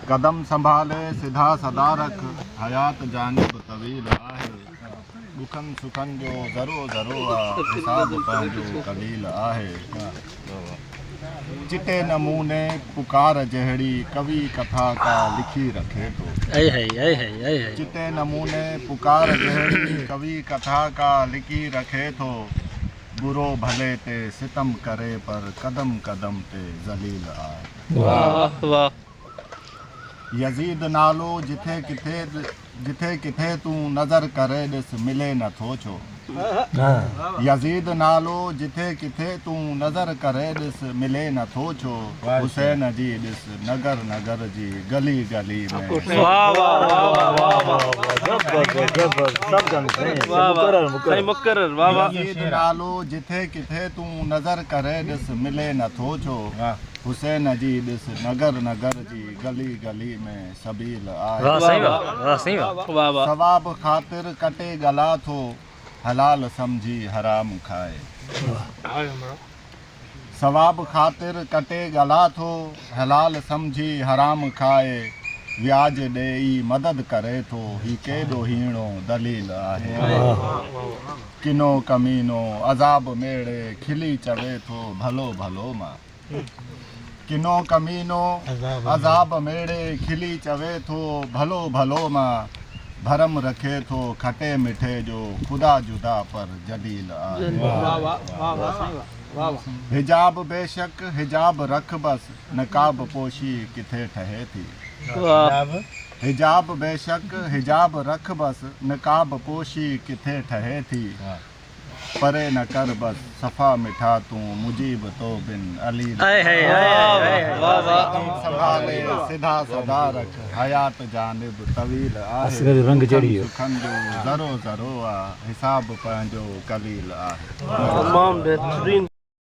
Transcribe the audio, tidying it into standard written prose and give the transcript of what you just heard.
कदम संभाले सिधा सदा रख, हयात जानिब तवील आहे। दुखन सुखन जो ज़रो ज़रो हिसाब पंहिंजो कलील आहे। चिटे नमूने पुकार जहड़ी कवि कथा का लिखी रखे तो। चिटे नमूने पुकार जहड़ी कवि कथा का लिखी रखे तो। बुरो भले ते सितम करे पर कदम कदम ते जलील आहे। वाह वाह। यजीद नालो जिथे किथे तू नजर करे ॾिस मिले नथो छो। यजीद नालो जिथे किथे तू नजर करे ॾिस मिले नथो छो। हुसैन जी ॾिस नगर नगर जी गली गली में। वाह वाह वाह वाह वाह। यजीद नालो जिथे किथे तू नजर करे ॾिस मिले नथो छो। हुसैन जी ॾिस नगर नगर जी गली गली में सबील आहे। सवाब ख़ातिर कटे गला थो, हलाल समझी हराम खाए। सवाब ख़ातिर कटे गला थो, हलाल समझी हराम खाए। व्याज ॾेई मदद करे थो, ही केॾो हीणो दलील आहे। किनो कमीनो अज़ाब मेड़े खिली चवे थो भलो भलो मां। किनो कमीनो अज़ाब मेड़े खिली चवे थो भलो भलो मां। भरम रखे थो खटे मिठे जो खुदा जुदा पर जलील आहे। हिजाब बेशक हिजाब रख बस, नकाब पोशी किथे ठहे थी। हिजाब बेशक हिजाब रख बस, नकाब पोशी किथे ठहे थी। परे न कर बस सफ़ा मिठा तू मुजीब तो बिन अली। संभाले सिधा सदा रख, हयात जानिब तवील आहे। रंग चढ़ी सुखन जो ज़रो ज़रो आ, हिसाब पंहिंजो कलील आहे। तमाम बेहतरीन।